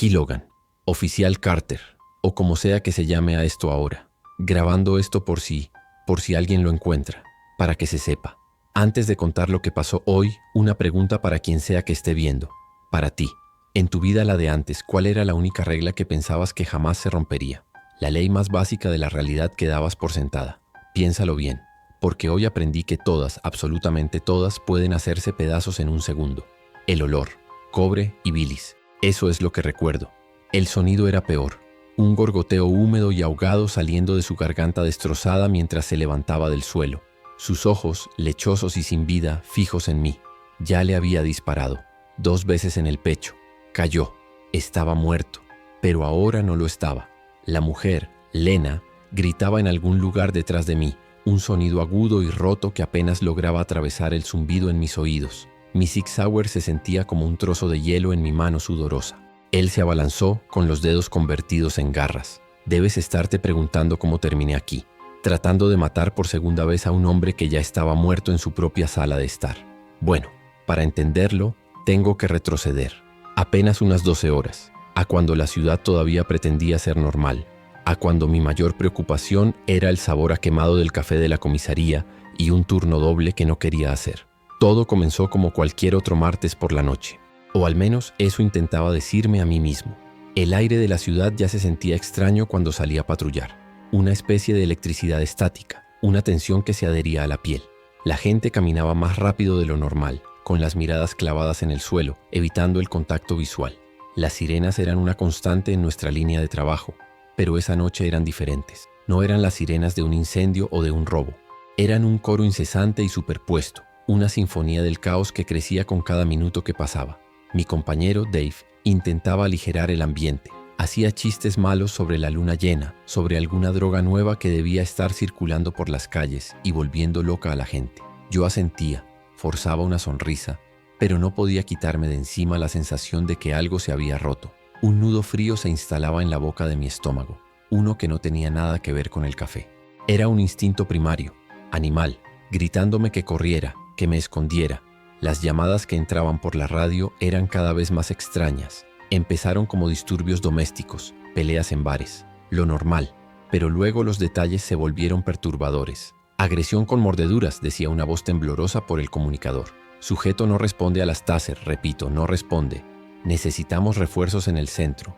Aquí Logan, oficial Carter, o como sea que se llame a esto ahora, grabando esto por si alguien lo encuentra, para que se sepa. Antes de contar lo que pasó hoy, una pregunta para quien sea que esté viendo. Para ti, en tu vida la de antes, ¿cuál era la única regla que pensabas que jamás se rompería? La ley más básica de la realidad que dabas por sentada. Piénsalo bien, porque hoy aprendí que todas, absolutamente todas, pueden hacerse pedazos en un segundo. El olor, cobre y bilis. Eso es lo que recuerdo. El sonido era peor. Un gorgoteo húmedo y ahogado saliendo de su garganta destrozada mientras se levantaba del suelo. Sus ojos, lechosos y sin vida, fijos en mí. Ya le había disparado. 2 veces en el pecho. Cayó. Estaba muerto. Pero ahora no lo estaba. La mujer, Lena, gritaba en algún lugar detrás de mí. Un sonido agudo y roto que apenas lograba atravesar el zumbido en mis oídos. Mi Sig Sauer se sentía como un trozo de hielo en mi mano sudorosa. Él se abalanzó con los dedos convertidos en garras. Debes estarte preguntando cómo terminé aquí, tratando de matar por segunda vez a un hombre que ya estaba muerto en su propia sala de estar. Bueno, para entenderlo, tengo que retroceder. Apenas unas 12 horas, a cuando la ciudad todavía pretendía ser normal, a cuando mi mayor preocupación era el sabor a quemado del café de la comisaría y un turno doble que no quería hacer. Todo comenzó como cualquier otro martes por la noche, o al menos eso intentaba decirme a mí mismo. El aire de la ciudad ya se sentía extraño cuando salía a patrullar. Una especie de electricidad estática, una tensión que se adhería a la piel. La gente caminaba más rápido de lo normal, con las miradas clavadas en el suelo, evitando el contacto visual. Las sirenas eran una constante en nuestra línea de trabajo, pero esa noche eran diferentes. No eran las sirenas de un incendio o de un robo. Eran un coro incesante y superpuesto, una sinfonía del caos que crecía con cada minuto que pasaba. Mi compañero Dave intentaba aligerar el ambiente. Hacía chistes malos sobre la luna llena, sobre alguna droga nueva que debía estar circulando por las calles y volviendo loca a la gente. Yo asentía, forzaba una sonrisa, pero no podía quitarme de encima la sensación de que algo se había roto. Un nudo frío se instalaba en la boca de mi estómago, uno que no tenía nada que ver con el café. Era un instinto primario, animal, gritándome que corriera, que me escondiera. Las llamadas que entraban por la radio eran cada vez más extrañas. Empezaron como disturbios domésticos, peleas en bares, lo normal, pero luego los detalles se volvieron perturbadores. Agresión con mordeduras, decía una voz temblorosa por el comunicador. Sujeto no responde a las Taser, repito, no responde. Necesitamos refuerzos en el centro.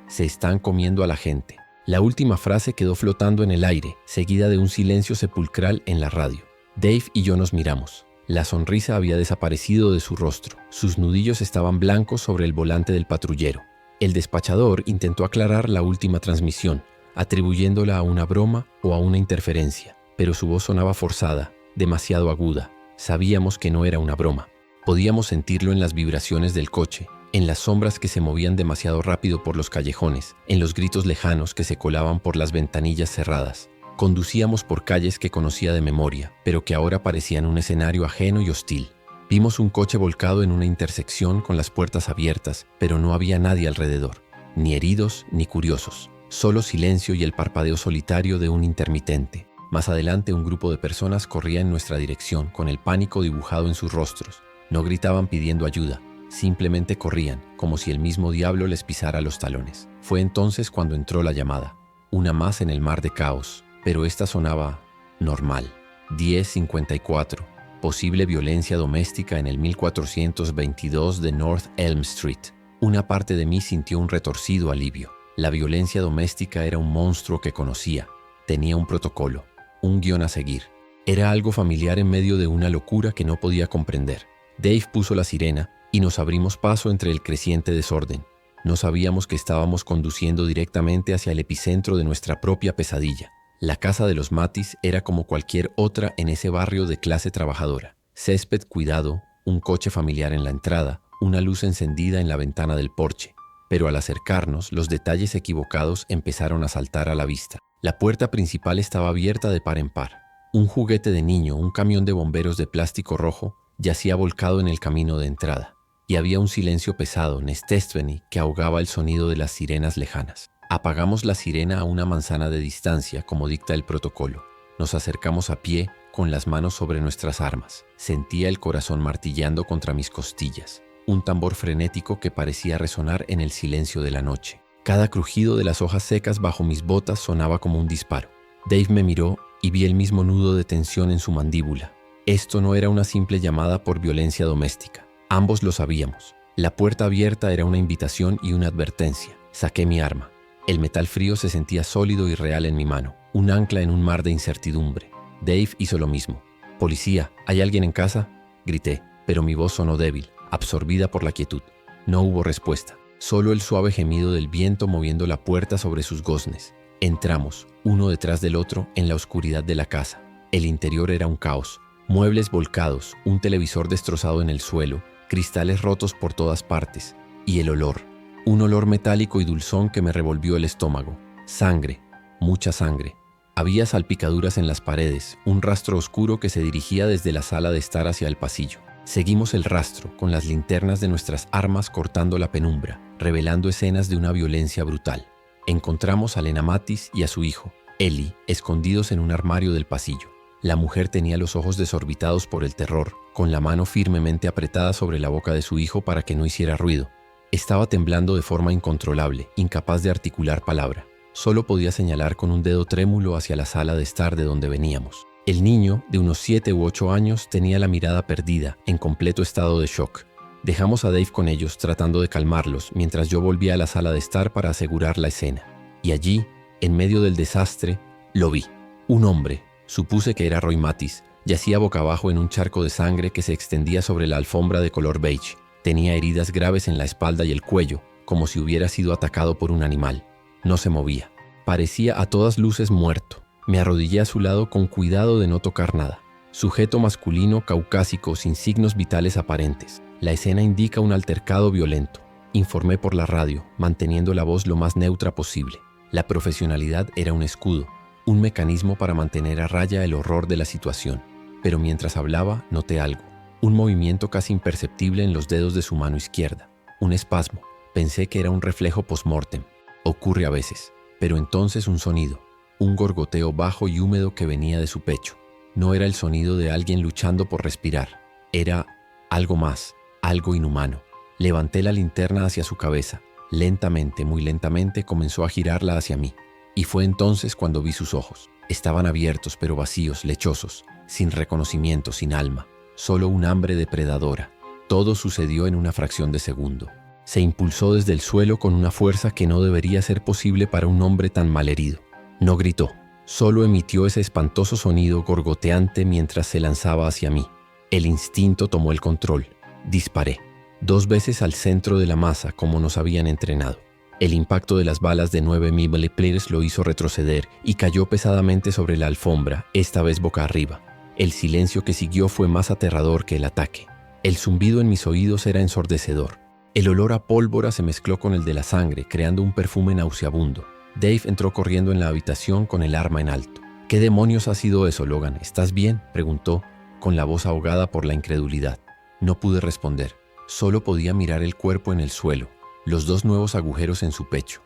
Se están comiendo a la gente. La última frase quedó flotando en el aire, seguida de un silencio sepulcral en la radio. Dave y yo nos miramos. La sonrisa había desaparecido de su rostro. Sus nudillos estaban blancos sobre el volante del patrullero. El despachador intentó aclarar la última transmisión, atribuyéndola a una broma o a una interferencia, pero su voz sonaba forzada, demasiado aguda. Sabíamos que no era una broma. Podíamos sentirlo en las vibraciones del coche, en las sombras que se movían demasiado rápido por los callejones, en los gritos lejanos que se colaban por las ventanillas cerradas. Conducíamos por calles que conocía de memoria, pero que ahora parecían un escenario ajeno y hostil. Vimos un coche volcado en una intersección con las puertas abiertas, pero no había nadie alrededor, ni heridos ni curiosos, solo silencio y el parpadeo solitario de un intermitente. Más adelante un grupo de personas corría en nuestra dirección con el pánico dibujado en sus rostros. No gritaban pidiendo ayuda, simplemente corrían, como si el mismo diablo les pisara los talones. Fue entonces cuando entró la llamada, una más en el mar de caos. Pero esta sonaba normal. 1054. Posible violencia doméstica en el 1422 de North Elm Street. Una parte de mí sintió un retorcido alivio. La violencia doméstica era un monstruo que conocía. Tenía un protocolo, un guión a seguir. Era algo familiar en medio de una locura que no podía comprender. Dave puso la sirena y nos abrimos paso entre el creciente desorden. No sabíamos que estábamos conduciendo directamente hacia el epicentro de nuestra propia pesadilla. La casa de los Matis era como cualquier otra en ese barrio de clase trabajadora. Césped cuidado, un coche familiar en la entrada, una luz encendida en la ventana del porche. Pero al acercarnos, los detalles equivocados empezaron a saltar a la vista. La puerta principal estaba abierta de par en par. Un juguete de niño, un camión de bomberos de plástico rojo, yacía volcado en el camino de entrada. Y había un silencio pesado, nestéstveni, que ahogaba el sonido de las sirenas lejanas. Apagamos la sirena a una manzana de distancia, como dicta el protocolo. Nos acercamos a pie, con las manos sobre nuestras armas. Sentía el corazón martillando contra mis costillas. un tambor frenético que parecía resonar en el silencio de la noche. Cada crujido de las hojas secas bajo mis botas sonaba como un disparo. Dave me miró y vi el mismo nudo de tensión en su mandíbula. Esto no era una simple llamada por violencia doméstica. Ambos lo sabíamos. La puerta abierta era una invitación y una advertencia. Saqué mi arma. El metal frío se sentía sólido y real en mi mano, un ancla en un mar de incertidumbre. Dave hizo lo mismo. «Policía, ¿hay alguien en casa?», grité, pero mi voz sonó débil, absorbida por la quietud. No hubo respuesta, solo el suave gemido del viento moviendo la puerta sobre sus goznes. Entramos, uno detrás del otro, en la oscuridad de la casa. El interior era un caos. Muebles volcados, un televisor destrozado en el suelo, cristales rotos por todas partes. Y el olor. Un olor metálico y dulzón que me revolvió el estómago. Sangre, mucha sangre. Había salpicaduras en las paredes, un rastro oscuro que se dirigía desde la sala de estar hacia el pasillo. Seguimos el rastro, con las linternas de nuestras armas cortando la penumbra, revelando escenas de una violencia brutal. Encontramos a Lena Mathis y a su hijo, Eli, escondidos en un armario del pasillo. La mujer tenía los ojos desorbitados por el terror, con la mano firmemente apretada sobre la boca de su hijo para que no hiciera ruido. Estaba temblando de forma incontrolable, incapaz de articular palabra. Solo podía señalar con un dedo trémulo hacia la sala de estar de donde veníamos. El niño, de unos 7 u 8 años, tenía la mirada perdida, en completo estado de shock. Dejamos a Dave con ellos, tratando de calmarlos, mientras yo volvía a la sala de estar para asegurar la escena. Y allí, en medio del desastre, lo vi. Un hombre, supuse que era Roy Mathis, yacía boca abajo en un charco de sangre que se extendía sobre la alfombra de color beige. Tenía heridas graves en la espalda y el cuello, como si hubiera sido atacado por un animal. No se movía. Parecía a todas luces muerto. Me arrodillé a su lado con cuidado de no tocar nada. Sujeto masculino caucásico sin signos vitales aparentes. La escena indica un altercado violento. Informé por la radio, manteniendo la voz lo más neutra posible. La profesionalidad era un escudo, un mecanismo para mantener a raya el horror de la situación. Pero mientras hablaba, noté algo. Un movimiento casi imperceptible en los dedos de su mano izquierda. Un espasmo. Pensé que era un reflejo post-mortem. Ocurre a veces. Pero entonces un sonido. Un gorgoteo bajo y húmedo que venía de su pecho. No era el sonido de alguien luchando por respirar. Era algo más, algo inhumano. Levanté la linterna hacia su cabeza. Lentamente, muy lentamente, comenzó a girarla hacia mí. Y fue entonces cuando vi sus ojos. Estaban abiertos pero vacíos, lechosos, sin reconocimiento, sin alma. Solo un hambre depredadora. Todo sucedió en una fracción de segundo. Se impulsó desde el suelo con una fuerza que no debería ser posible para un hombre tan malherido. No gritó, solo emitió ese espantoso sonido gorgoteante mientras se lanzaba hacia mí. El instinto tomó el control. Disparé. 2 veces al centro de la masa, como nos habían entrenado. El impacto de las balas de 9 mm lo hizo retroceder y cayó pesadamente sobre la alfombra, esta vez boca arriba. El silencio que siguió fue más aterrador que el ataque. El zumbido en mis oídos era ensordecedor. El olor a pólvora se mezcló con el de la sangre, creando un perfume nauseabundo. Dave entró corriendo en la habitación con el arma en alto. «¿Qué demonios ha sido eso, Logan? ¿Estás bien?», preguntó, con la voz ahogada por la incredulidad. No pude responder. Solo podía mirar el cuerpo en el suelo, los 2 nuevos agujeros en su pecho.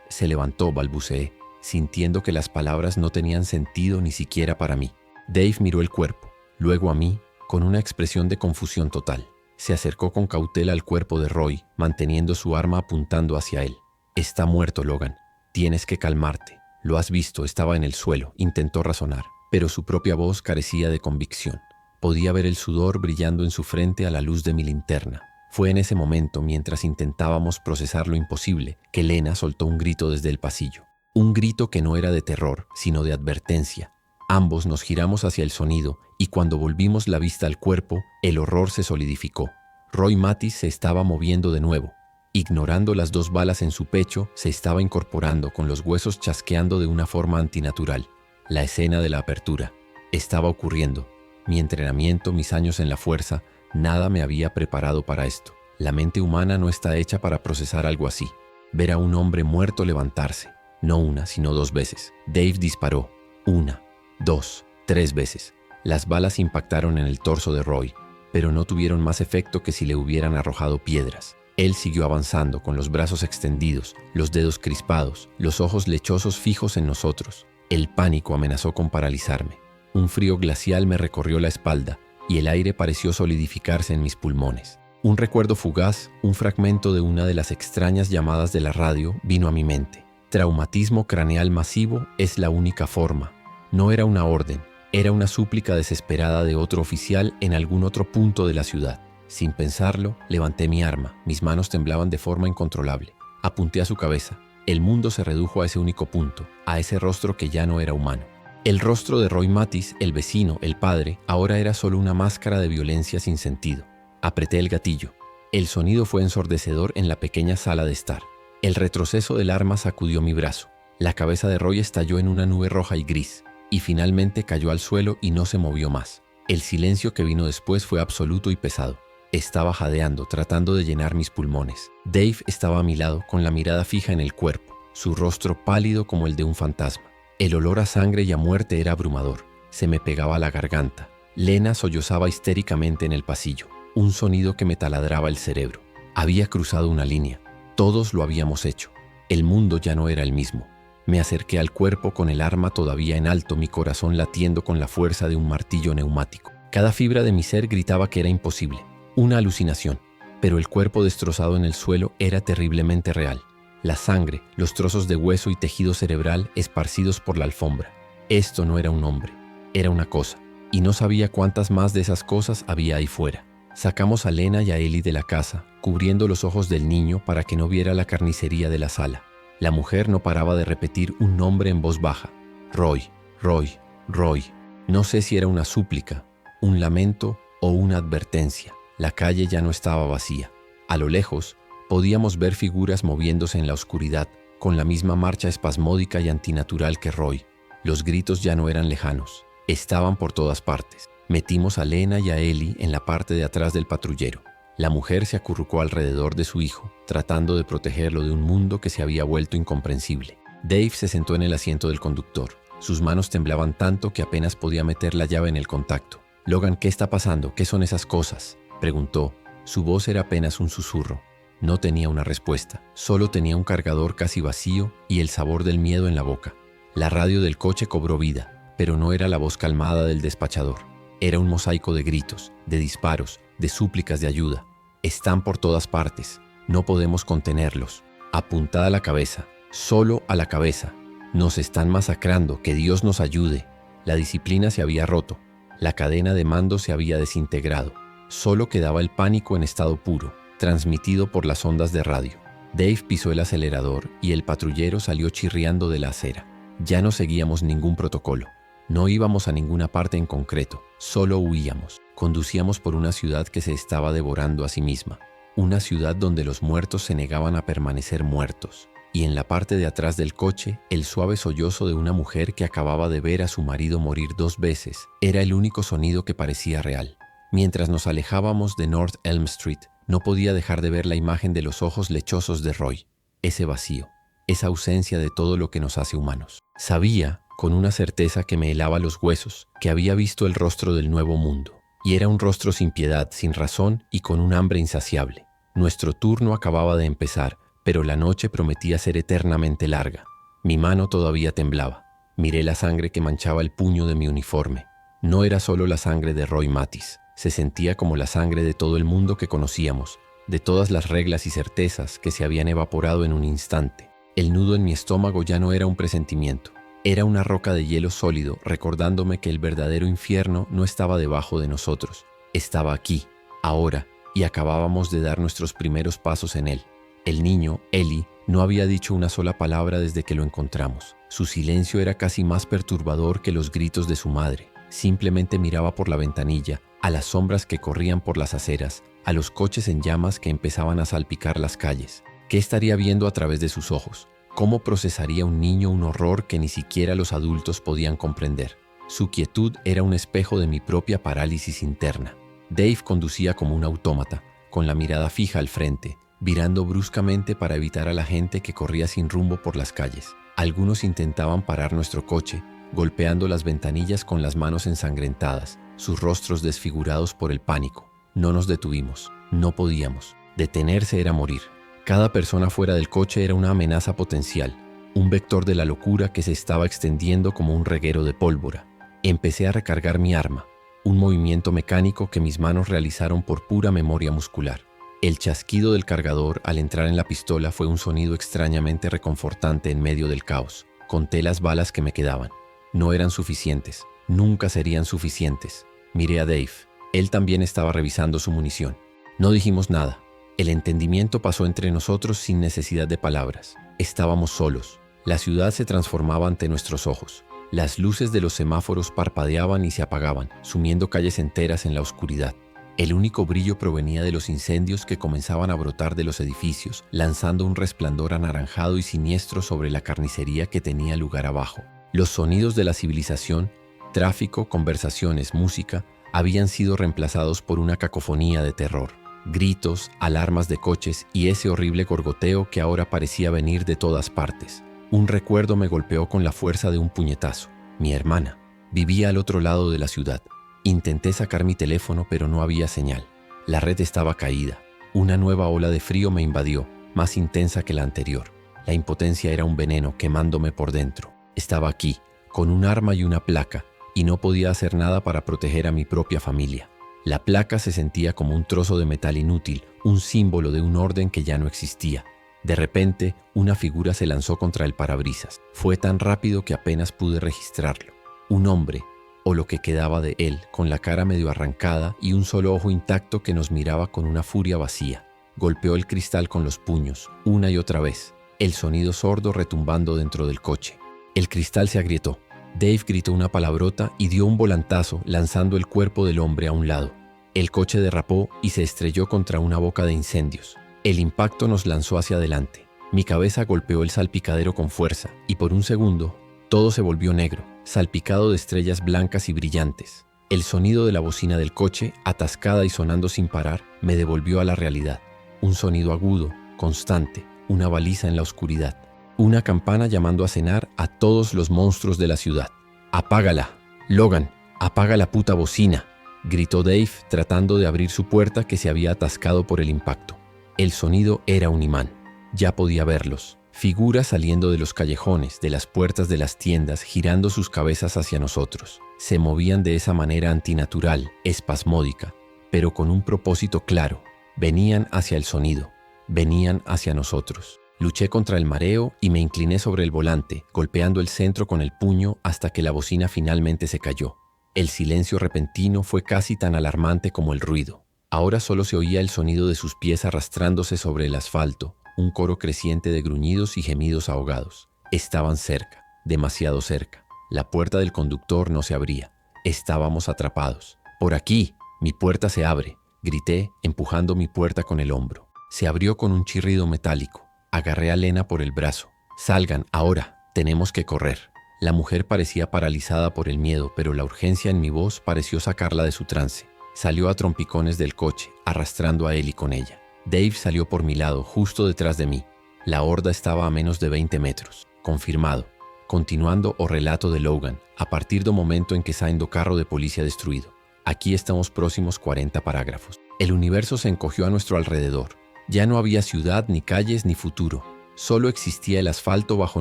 Se levantó, balbuceé, sintiendo que las palabras no tenían sentido ni siquiera para mí. Dave miró el cuerpo, luego a mí, con una expresión de confusión total. Se acercó con cautela al cuerpo de Roy, manteniendo su arma apuntando hacia él. «Está muerto, Logan. Tienes que calmarte. Lo has visto, estaba en el suelo», intentó razonar, pero su propia voz carecía de convicción. Podía ver el sudor brillando en su frente a la luz de mi linterna. Fue en ese momento, mientras intentábamos procesar lo imposible, que Lena soltó un grito desde el pasillo. Un grito que no era de terror, sino de advertencia. Ambos nos giramos hacia el sonido y cuando volvimos la vista al cuerpo, el horror se solidificó. Roy Mathis se estaba moviendo de nuevo. Ignorando las 2 balas en su pecho, se estaba incorporando con los huesos chasqueando de una forma antinatural. La escena de la apertura. Estaba ocurriendo. Mi entrenamiento, mis años en la fuerza, nada me había preparado para esto. La mente humana no está hecha para procesar algo así. Ver a un hombre muerto levantarse. No una, sino 2 veces. Dave disparó. 1, 2, 3 veces. Las balas impactaron en el torso de Roy, pero no tuvieron más efecto que si le hubieran arrojado piedras. Él siguió avanzando con los brazos extendidos, los dedos crispados, los ojos lechosos fijos en nosotros. El pánico amenazó con paralizarme. Un frío glacial me recorrió la espalda y el aire pareció solidificarse en mis pulmones. Un recuerdo fugaz, un fragmento de una de las extrañas llamadas de la radio vino a mi mente. Traumatismo craneal masivo es la única forma. No era una orden, era una súplica desesperada de otro oficial en algún otro punto de la ciudad. Sin pensarlo, levanté mi arma. Mis manos temblaban de forma incontrolable. Apunté a su cabeza. El mundo se redujo a ese único punto, a ese rostro que ya no era humano. El rostro de Roy Mattis, el vecino, el padre, ahora era solo una máscara de violencia sin sentido. Apreté el gatillo. El sonido fue ensordecedor en la pequeña sala de estar. El retroceso del arma sacudió mi brazo. La cabeza de Roy estalló en una nube roja y gris, y finalmente cayó al suelo y no se movió más. El silencio que vino después fue absoluto y pesado. Estaba jadeando, tratando de llenar mis pulmones. Dave estaba a mi lado, con la mirada fija en el cuerpo, su rostro pálido como el de un fantasma. El olor a sangre y a muerte era abrumador. Se me pegaba a la garganta. Lena sollozaba histéricamente en el pasillo, un sonido que me taladraba el cerebro. Había cruzado una línea. Todos lo habíamos hecho. El mundo ya no era el mismo. Me acerqué al cuerpo con el arma todavía en alto, mi corazón latiendo con la fuerza de un martillo neumático. Cada fibra de mi ser gritaba que era imposible. Una alucinación, pero el cuerpo destrozado en el suelo era terriblemente real. La sangre, los trozos de hueso y tejido cerebral esparcidos por la alfombra. Esto no era un hombre, era una cosa, y no sabía cuántas más de esas cosas había ahí fuera. Sacamos a Lena y a Ellie de la casa, cubriendo los ojos del niño para que no viera la carnicería de la sala. La mujer no paraba de repetir un nombre en voz baja. Roy, Roy, Roy. No sé si era una súplica, un lamento o una advertencia. La calle ya no estaba vacía. A lo lejos, podíamos ver figuras moviéndose en la oscuridad, con la misma marcha espasmódica y antinatural que Roy. Los gritos ya no eran lejanos, estaban por todas partes. Metimos a Lena y a Ellie en la parte de atrás del patrullero. La mujer se acurrucó alrededor de su hijo, tratando de protegerlo de un mundo que se había vuelto incomprensible. Dave se sentó en el asiento del conductor. Sus manos temblaban tanto que apenas podía meter la llave en el contacto. «Logan, ¿qué está pasando? ¿Qué son esas cosas?», preguntó. Su voz era apenas un susurro. No tenía una respuesta, solo tenía un cargador casi vacío y el sabor del miedo en la boca. La radio del coche cobró vida, pero no era la voz calmada del despachador. Era un mosaico de gritos, de disparos, de súplicas de ayuda. Están por todas partes, no podemos contenerlos. Apuntada a la cabeza, solo a la cabeza. Nos están masacrando, que Dios nos ayude. La disciplina se había roto, la cadena de mando se había desintegrado. Solo quedaba el pánico en estado puro, transmitido por las ondas de radio. Dave pisó el acelerador y el patrullero salió chirriando de la acera. Ya no seguíamos ningún protocolo. No íbamos a ninguna parte en concreto, solo huíamos. Conducíamos por una ciudad que se estaba devorando a sí misma. Una ciudad donde los muertos se negaban a permanecer muertos. Y en la parte de atrás del coche, el suave sollozo de una mujer que acababa de ver a su marido morir 2 veces era el único sonido que parecía real. Mientras nos alejábamos de North Elm Street, no podía dejar de ver la imagen de los ojos lechosos de Roy. Ese vacío, esa ausencia de todo lo que nos hace humanos. Sabía, con una certeza que me helaba los huesos, que había visto el rostro del nuevo mundo. Y era un rostro sin piedad, sin razón y con un hambre insaciable. Nuestro turno acababa de empezar, pero la noche prometía ser eternamente larga. Mi mano todavía temblaba. Miré la sangre que manchaba el puño de mi uniforme. No era solo la sangre de Roy Mattis. Se sentía como la sangre de todo el mundo que conocíamos, de todas las reglas y certezas que se habían evaporado en un instante. El nudo en mi estómago ya no era un presentimiento. Era una roca de hielo sólido, recordándome que el verdadero infierno no estaba debajo de nosotros. Estaba aquí, ahora, y acabábamos de dar nuestros primeros pasos en él. El niño, Ellie, no había dicho una sola palabra desde que lo encontramos. Su silencio era casi más perturbador que los gritos de su madre. Simplemente miraba por la ventanilla, a las sombras que corrían por las aceras, a los coches en llamas que empezaban a salpicar las calles. ¿Qué estaría viendo a través de sus ojos? ¿Cómo procesaría un niño un horror que ni siquiera los adultos podían comprender? Su quietud era un espejo de mi propia parálisis interna. Dave conducía como un autómata, con la mirada fija al frente, virando bruscamente para evitar a la gente que corría sin rumbo por las calles. Algunos intentaban parar nuestro coche, golpeando las ventanillas con las manos ensangrentadas, sus rostros desfigurados por el pánico. No nos detuvimos, no podíamos. Detenerse era morir. Cada persona fuera del coche era una amenaza potencial, un vector de la locura que se estaba extendiendo como un reguero de pólvora. Empecé a recargar mi arma, un movimiento mecánico que mis manos realizaron por pura memoria muscular. El chasquido del cargador al entrar en la pistola fue un sonido extrañamente reconfortante en medio del caos. Conté las balas que me quedaban. No eran suficientes. Nunca serían suficientes. Miré a Dave. Él también estaba revisando su munición. No dijimos nada. El entendimiento pasó entre nosotros sin necesidad de palabras. Estábamos solos. La ciudad se transformaba ante nuestros ojos. Las luces de los semáforos parpadeaban y se apagaban, sumiendo calles enteras en la oscuridad. El único brillo provenía de los incendios que comenzaban a brotar de los edificios, lanzando un resplandor anaranjado y siniestro sobre la carnicería que tenía lugar abajo. Los sonidos de la civilización, tráfico, conversaciones, música, habían sido reemplazados por una cacofonía de terror. Gritos, alarmas de coches y ese horrible gorgoteo que ahora parecía venir de todas partes. Un recuerdo me golpeó con la fuerza de un puñetazo. Mi hermana vivía al otro lado de la ciudad. Intenté sacar mi teléfono, pero no había señal. La red estaba caída. Una nueva ola de frío me invadió, más intensa que la anterior. La impotencia era un veneno quemándome por dentro. Estaba aquí, con un arma y una placa, y no podía hacer nada para proteger a mi propia familia. La placa se sentía como un trozo de metal inútil, un símbolo de un orden que ya no existía. De repente, una figura se lanzó contra el parabrisas. Fue tan rápido que apenas pude registrarlo. Un hombre, o lo que quedaba de él, con la cara medio arrancada y un solo ojo intacto que nos miraba con una furia vacía. Golpeó el cristal con los puños, una y otra vez, el sonido sordo retumbando dentro del coche. El cristal se agrietó. Dave gritó una palabrota y dio un volantazo, lanzando el cuerpo del hombre a un lado. El coche derrapó y se estrelló contra una boca de incendios. El impacto nos lanzó hacia adelante. Mi cabeza golpeó el salpicadero con fuerza y por un segundo todo se volvió negro, salpicado de estrellas blancas y brillantes. El sonido de la bocina del coche, atascada y sonando sin parar, me devolvió a la realidad. Un sonido agudo, constante, una baliza en la oscuridad. Una campana llamando a cenar a todos los monstruos de la ciudad. «¡Apágala! Logan, apaga la puta bocina», gritó Dave tratando de abrir su puerta que se había atascado por el impacto. El sonido era un imán. Ya podía verlos. Figuras saliendo de los callejones, de las puertas de las tiendas, girando sus cabezas hacia nosotros. Se movían de esa manera antinatural, espasmódica, pero con un propósito claro. Venían hacia el sonido. Venían hacia nosotros. Luché contra el mareo y me incliné sobre el volante, golpeando el centro con el puño hasta que la bocina finalmente se cayó. El silencio repentino fue casi tan alarmante como el ruido. Ahora solo se oía el sonido de sus pies arrastrándose sobre el asfalto, un coro creciente de gruñidos y gemidos ahogados. Estaban cerca, demasiado cerca. La puerta del conductor no se abría. Estábamos atrapados. «¡Por aquí! ¡Mi puerta se abre!», grité, empujando mi puerta con el hombro. Se abrió con un chirrido metálico. Agarré a Lena por el brazo. «Salgan, ahora. Tenemos que correr». La mujer parecía paralizada por el miedo, pero la urgencia en mi voz pareció sacarla de su trance. Salió a trompicones del coche, arrastrando a Ellie con ella. Dave salió por mi lado, justo detrás de mí. La horda estaba a menos de 20 metros. Confirmado. Continuando o relato de Logan, a partir do momento en que saindo carro de policía destruido. Aquí estamos próximos 40 parágrafos. El universo se encogió a nuestro alrededor. Ya no había ciudad, ni calles, ni futuro. Solo existía el asfalto bajo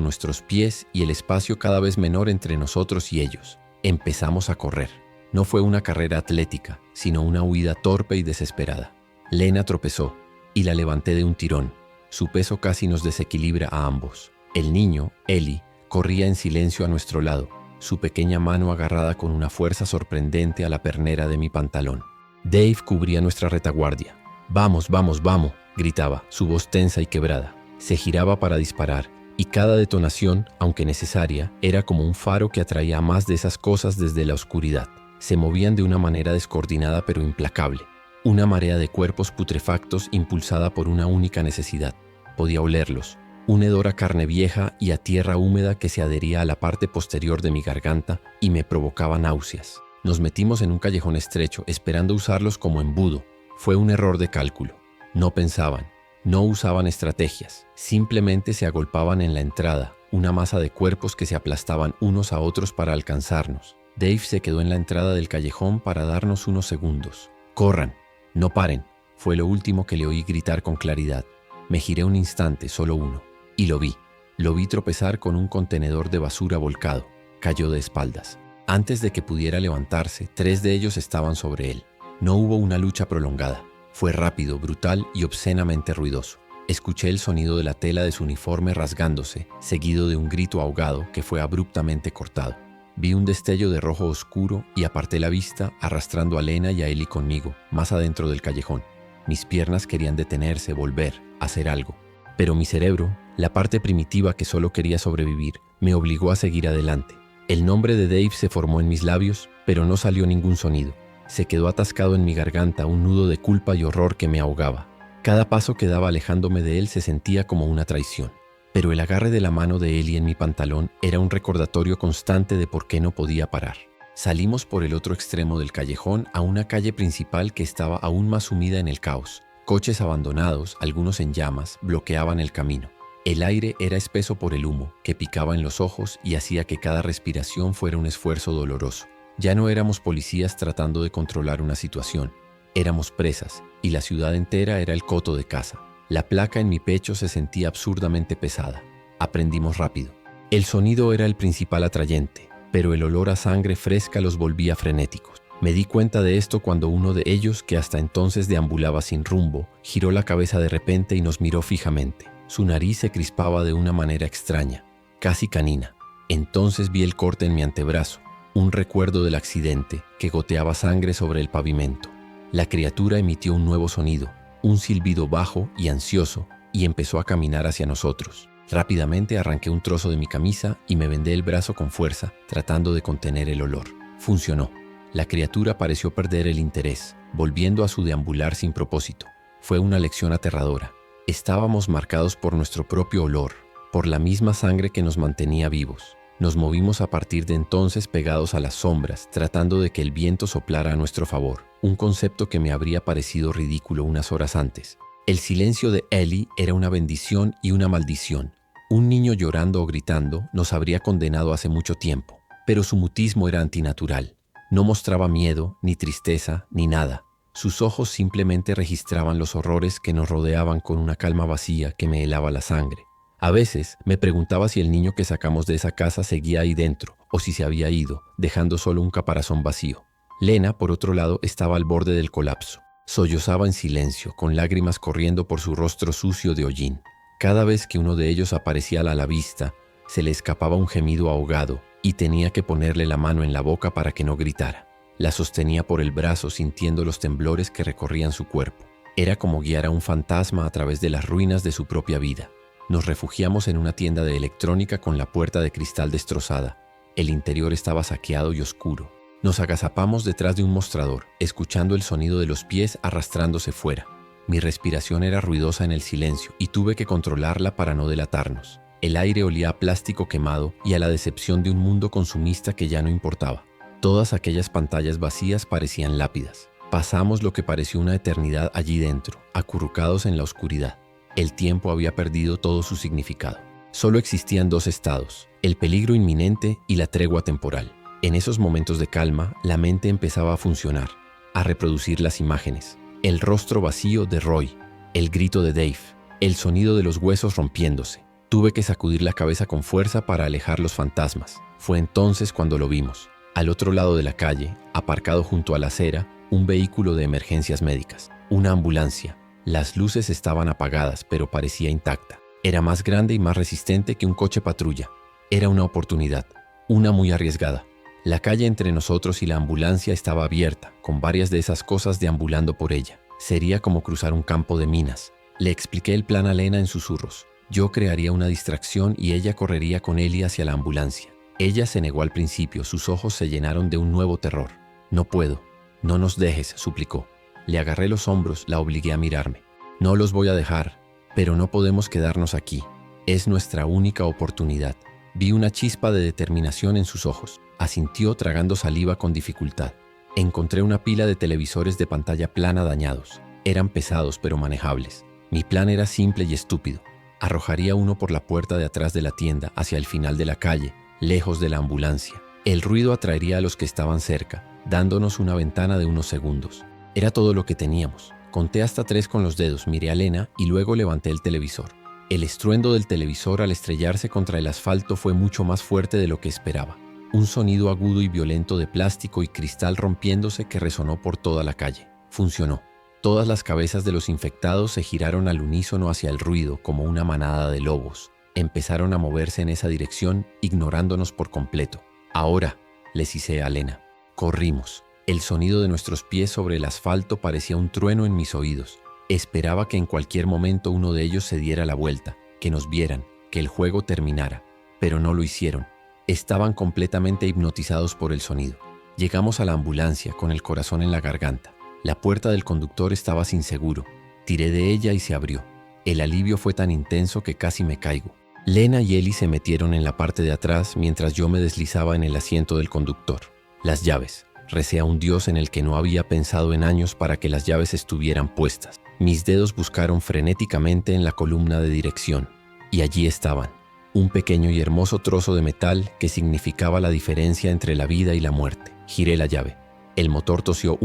nuestros pies y el espacio cada vez menor entre nosotros y ellos. Empezamos a correr. No fue una carrera atlética, sino una huida torpe y desesperada. Lena tropezó y la levanté de un tirón. Su peso casi nos desequilibra a ambos. El niño, Ellie, corría en silencio a nuestro lado, su pequeña mano agarrada con una fuerza sorprendente a la pernera de mi pantalón. Dave cubría nuestra retaguardia. «Vamos, vamos, vamos», gritaba, su voz tensa y quebrada. Se giraba para disparar, y cada detonación, aunque necesaria, era como un faro que atraía a más de esas cosas desde la oscuridad. Se movían de una manera descoordinada pero implacable. Una marea de cuerpos putrefactos impulsada por una única necesidad. Podía olerlos. Un hedor a carne vieja y a tierra húmeda que se adhería a la parte posterior de mi garganta y me provocaba náuseas. Nos metimos en un callejón estrecho, esperando usarlos como embudo. Fue un error de cálculo. No pensaban, no usaban estrategias. Simplemente se agolpaban en la entrada, una masa de cuerpos que se aplastaban unos a otros para alcanzarnos. Dave se quedó en la entrada del callejón para darnos unos segundos. «¡Corran! ¡No paren!», fue lo último que le oí gritar con claridad. Me giré un instante, solo uno, y lo vi. Lo vi tropezar con un contenedor de basura volcado. Cayó de espaldas. Antes de que pudiera levantarse, 3 de ellos estaban sobre él. No hubo una lucha prolongada. Fue rápido, brutal y obscenamente ruidoso. Escuché el sonido de la tela de su uniforme rasgándose, seguido de un grito ahogado que fue abruptamente cortado. Vi un destello de rojo oscuro y aparté la vista, arrastrando a Lena y a Ellie conmigo, más adentro del callejón. Mis piernas querían detenerse, volver, hacer algo. Pero mi cerebro, la parte primitiva que solo quería sobrevivir, me obligó a seguir adelante. El nombre de Dave se formó en mis labios, pero no salió ningún sonido. Se quedó atascado en mi garganta un nudo de culpa y horror que me ahogaba. Cada paso que daba alejándome de él se sentía como una traición. Pero el agarre de la mano de Ellie en mi pantalón era un recordatorio constante de por qué no podía parar. Salimos por el otro extremo del callejón a una calle principal que estaba aún más sumida en el caos. Coches abandonados, algunos en llamas, bloqueaban el camino. El aire era espeso por el humo, que picaba en los ojos y hacía que cada respiración fuera un esfuerzo doloroso. Ya no éramos policías tratando de controlar una situación. Éramos presas, y la ciudad entera era el coto de caza. La placa en mi pecho se sentía absurdamente pesada. Aprendimos rápido. El sonido era el principal atrayente, pero el olor a sangre fresca los volvía frenéticos. Me di cuenta de esto cuando uno de ellos, que hasta entonces deambulaba sin rumbo, giró la cabeza de repente y nos miró fijamente. Su nariz se crispaba de una manera extraña, casi canina. Entonces vi el corte en mi antebrazo, un recuerdo del accidente que goteaba sangre sobre el pavimento. La criatura emitió un nuevo sonido, un silbido bajo y ansioso, y empezó a caminar hacia nosotros. Rápidamente arranqué un trozo de mi camisa y me vendé el brazo con fuerza, tratando de contener el olor. Funcionó. La criatura pareció perder el interés, volviendo a su deambular sin propósito. Fue una lección aterradora. Estábamos marcados por nuestro propio olor, por la misma sangre que nos mantenía vivos. Nos movimos a partir de entonces pegados a las sombras, tratando de que el viento soplara a nuestro favor, un concepto que me habría parecido ridículo unas horas antes. El silencio de Ellie era una bendición y una maldición. Un niño llorando o gritando nos habría condenado hace mucho tiempo, pero su mutismo era antinatural. No mostraba miedo, ni tristeza, ni nada. Sus ojos simplemente registraban los horrores que nos rodeaban con una calma vacía que me helaba la sangre. A veces me preguntaba si el niño que sacamos de esa casa seguía ahí dentro o si se había ido, dejando solo un caparazón vacío. Lena, por otro lado, estaba al borde del colapso. Sollozaba en silencio, con lágrimas corriendo por su rostro sucio de hollín. Cada vez que uno de ellos aparecía a la vista, se le escapaba un gemido ahogado y tenía que ponerle la mano en la boca para que no gritara. La sostenía por el brazo sintiendo los temblores que recorrían su cuerpo. Era como guiar a un fantasma a través de las ruinas de su propia vida. Nos refugiamos en una tienda de electrónica con la puerta de cristal destrozada. El interior estaba saqueado y oscuro. Nos agazapamos detrás de un mostrador, escuchando el sonido de los pies arrastrándose fuera. Mi respiración era ruidosa en el silencio y tuve que controlarla para no delatarnos. El aire olía a plástico quemado y a la decepción de un mundo consumista que ya no importaba. Todas aquellas pantallas vacías parecían lápidas. Pasamos lo que pareció una eternidad allí dentro, acurrucados en la oscuridad. El tiempo había perdido todo su significado. Solo existían dos estados, el peligro inminente y la tregua temporal. En esos momentos de calma, la mente empezaba a funcionar, a reproducir las imágenes. El rostro vacío de Roy, el grito de Dave, el sonido de los huesos rompiéndose. Tuve que sacudir la cabeza con fuerza para alejar los fantasmas. Fue entonces cuando lo vimos. Al otro lado de la calle, aparcado junto a la acera, un vehículo de emergencias médicas. Una ambulancia. Las luces estaban apagadas, pero parecía intacta. Era más grande y más resistente que un coche patrulla. Era una oportunidad, una muy arriesgada. La calle entre nosotros y la ambulancia estaba abierta, con varias de esas cosas deambulando por ella. Sería como cruzar un campo de minas. Le expliqué el plan a Lena en susurros. Yo crearía una distracción y ella correría con Ellie hacia la ambulancia. Ella se negó al principio, sus ojos se llenaron de un nuevo terror. No puedo, no nos dejes, suplicó. Le agarré los hombros, la obligué a mirarme. No los voy a dejar, pero no podemos quedarnos aquí. Es nuestra única oportunidad. Vi una chispa de determinación en sus ojos. Asintió tragando saliva con dificultad. Encontré una pila de televisores de pantalla plana dañados. Eran pesados pero manejables. Mi plan era simple y estúpido. Arrojaría uno por la puerta de atrás de la tienda hacia el final de la calle, lejos de la ambulancia. El ruido atraería a los que estaban cerca, dándonos una ventana de unos segundos. Era todo lo que teníamos. Conté hasta 3 con los dedos, miré a Lena y luego levanté el televisor. El estruendo del televisor al estrellarse contra el asfalto fue mucho más fuerte de lo que esperaba. Un sonido agudo y violento de plástico y cristal rompiéndose que resonó por toda la calle. Funcionó. Todas las cabezas de los infectados se giraron al unísono hacia el ruido como una manada de lobos. Empezaron a moverse en esa dirección, ignorándonos por completo. Ahora, les hice a Lena. Corrimos. El sonido de nuestros pies sobre el asfalto parecía un trueno en mis oídos. Esperaba que en cualquier momento uno de ellos se diera la vuelta, que nos vieran, que el juego terminara. Pero no lo hicieron. Estaban completamente hipnotizados por el sonido. Llegamos a la ambulancia con el corazón en la garganta. La puerta del conductor estaba sin seguro. Tiré de ella y se abrió. El alivio fue tan intenso que casi me caigo. Lena y Eli se metieron en la parte de atrás mientras yo me deslizaba en el asiento del conductor. Las llaves. Recé a un Dios en el que no había pensado en años para que las llaves estuvieran puestas. Mis dedos buscaron frenéticamente en la columna de dirección. Y allí estaban. Un pequeño y hermoso trozo de metal que significaba la diferencia entre la vida y la muerte. Giré la llave. El motor tosió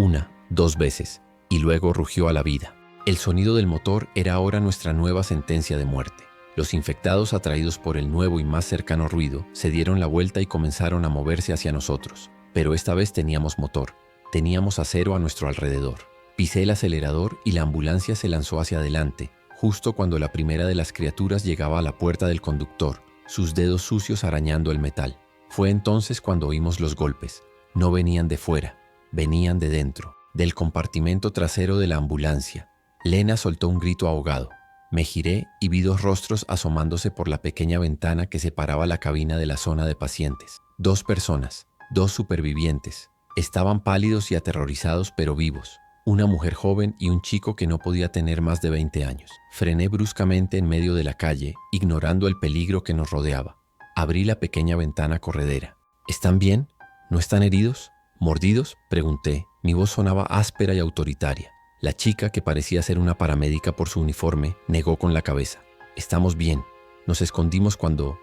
2 veces, y luego rugió a la vida. El sonido del motor era ahora nuestra nueva sentencia de muerte. Los infectados, atraídos por el nuevo y más cercano ruido, se dieron la vuelta y comenzaron a moverse hacia nosotros. Pero esta vez teníamos motor. Teníamos acero a nuestro alrededor. Pisé el acelerador y la ambulancia se lanzó hacia adelante, justo cuando la primera de las criaturas llegaba a la puerta del conductor, sus dedos sucios arañando el metal. Fue entonces cuando oímos los golpes. No venían de fuera, venían de dentro. Del compartimento trasero de la ambulancia. Lena soltó un grito ahogado. Me giré y vi 2 rostros asomándose por la pequeña ventana que separaba la cabina de la zona de pacientes. 2 personas, 2 supervivientes. Estaban pálidos y aterrorizados pero vivos. Una mujer joven y un chico que no podía tener más de 20 años. Frené bruscamente en medio de la calle, ignorando el peligro que nos rodeaba. Abrí la pequeña ventana corredera. ¿Están bien? ¿No están heridos? ¿Mordidos?, pregunté. Mi voz sonaba áspera y autoritaria. La chica, que parecía ser una paramédica por su uniforme, negó con la cabeza. Estamos bien. Nos escondimos cuando